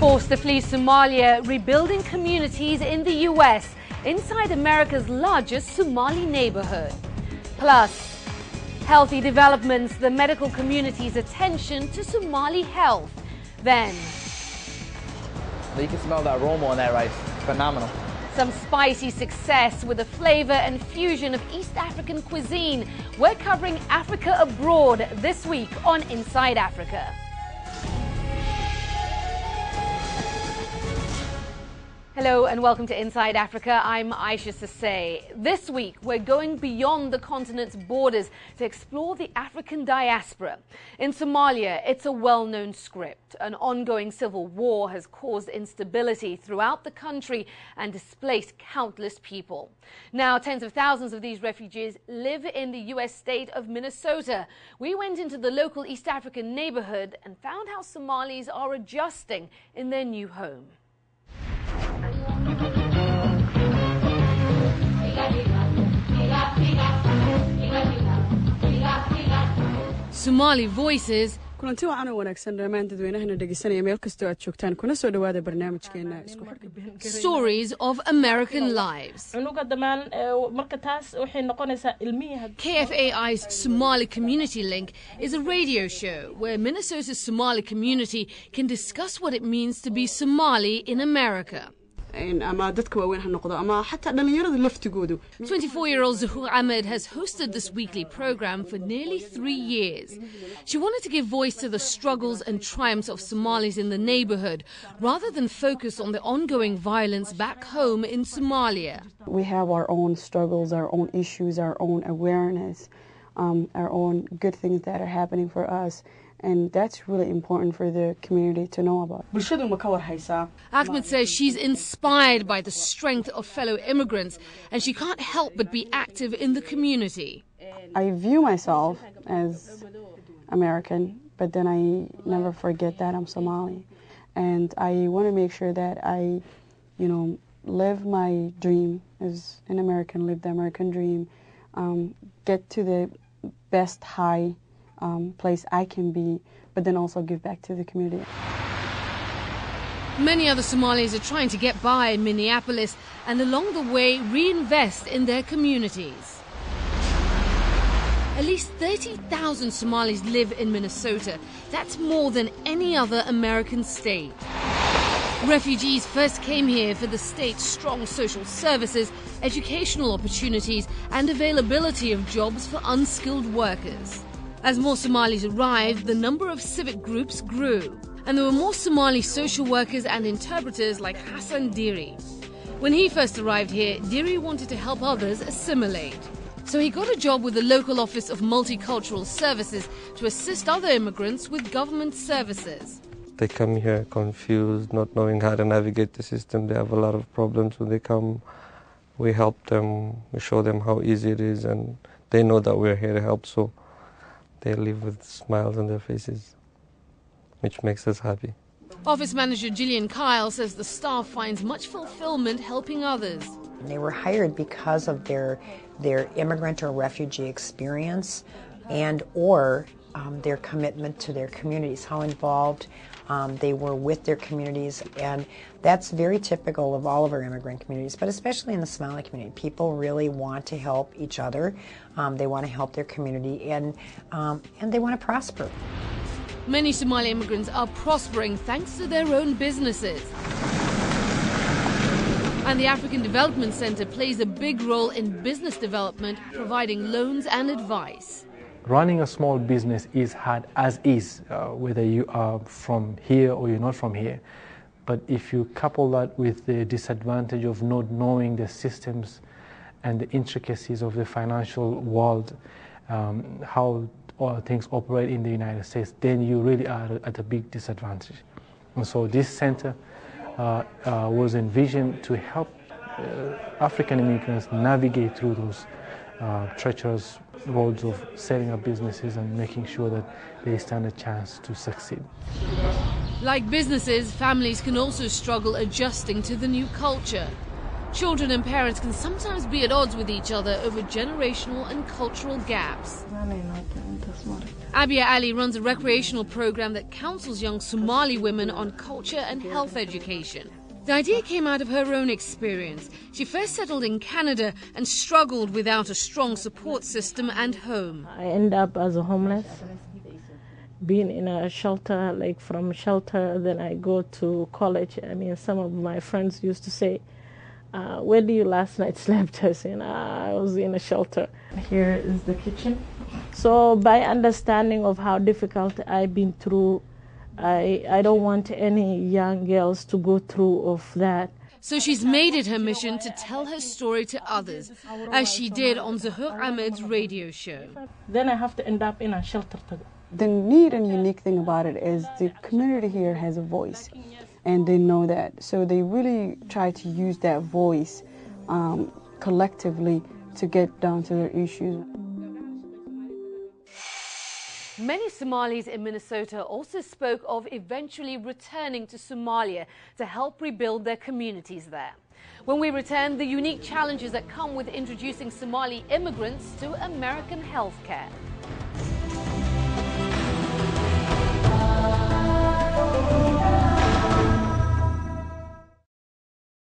Forced to flee Somalia, rebuilding communities in the US inside America's largest Somali neighborhood. Plus, healthy developments, the medical community's attention to Somali health. Then, you can smell the aroma on that rice. It's phenomenal. Some spicy success with the flavor and fusion of East African cuisine. We're covering Africa abroad this week on Inside Africa. Hello and welcome to Inside Africa. I'm Aisha Sasay. This week we're going beyond the continent's borders to explore the African diaspora. In Somalia, it's a well-known script. An ongoing civil war has caused instability throughout the country and displaced countless people. Now, tens of thousands of these refugees live in the US state of Minnesota. We went into the local East African neighborhood and found how Somalis are adjusting in their new home. Somali voices. kulanti wacan oo wanaagsan dhammaan dadweynahana dhegeysanaya meel kastoo aad joogtaan kuna soo dhawaada barnaamijkeena isku xidhka Stories of American lives. KFAI's Somali Community Link is a radio show where Minnesota's Somali community can discuss what it means to be Somali in America. ama dadka waaweyn ha noqdo ama xataa dhalinyarada laftigoodu 24-year-old Zuhur Ahmed has hosted this weekly program for nearly 3 years. She wanted to give voice to the struggles and triumphs of Somalis in the neighborhood rather than focus on the ongoing violence back home in Somalia. We have our own struggles, our own issues, our own awareness, our own good things that are happening for us. And that's really important for the community to know about. Ahmed says she's inspired by the strength of fellow immigrants and she can't help but be active in the community. I view myself as American, but then I never forget that I'm Somali. And I want to make sure that I, live my dream as an American, live the American dream, get to the best high place I can be, but then also give back to the community. Many other Somalis are trying to get by in Minneapolis and along the way reinvest in their communities. At least 30,000 Somalis live in Minnesota. That's more than any other American state. Refugees first came here for the state's strong social services, educational opportunities and availability of jobs for unskilled workers. As more Somalis arrived, the number of civic groups grew. And there were more Somali social workers and interpreters like Hassan Diri. When he first arrived here, Diri wanted to help others assimilate. So he got a job with the local Office of Multicultural Services to assist other immigrants with government services. They come here confused, not knowing how to navigate the system. They have a lot of problems when they come. We help them, we show them how easy it is, and they know that we're here to help. So they live with smiles on their faces, which makes us happy. Office manager Gillian Kyle says the staff finds much fulfillment helping others. They were hired because of their immigrant or refugee experience and or their commitment to their communities, how involved they were with their communities, and that's very typical of all of our immigrant communities, but especially in the Somali community. People really want to help each other, they want to help their community, and they want to prosper. Many Somali immigrants are prospering thanks to their own businesses. And the African Development Center plays a big role in business development, providing loans and advice. Running a small business is hard as is, whether you are from here or you're not from here. But if you couple that with the disadvantage of not knowing the systems and the intricacies of the financial world, how things operate in the United States, then you really are at a big disadvantage. And so this center was envisioned to help African immigrants navigate through those treacherous roads of setting up businesses and making sure that they stand a chance to succeed. Like businesses, families can also struggle adjusting to the new culture. Children and parents can sometimes be at odds with each other over generational and cultural gaps. Abia Ali runs a recreational program that counsels young Somali women on culture and health education. The idea came out of her own experience. She first settled in Canada and struggled without a strong support system and home. I ended up as a homeless, being in a shelter, like from shelter, then I go to college. I mean, some of my friends used to say, where do you last night slept? I said, I was in a shelter. Here is the kitchen. So by understanding of how difficult I've been through, I don't want any young girls to go through of that. So she's made it her mission to tell her story to others, as she did on Zuhur Ahmed's radio show. Then I have to end up in a shelter. The neat and unique thing about it is the community here has a voice, and they know that. So they really try to use that voice collectively to get down to their issues. Many Somalis in Minnesota also spoke of eventually returning to Somalia to help rebuild their communities there. When we return, the unique challenges that come with introducing Somali immigrants to American healthcare.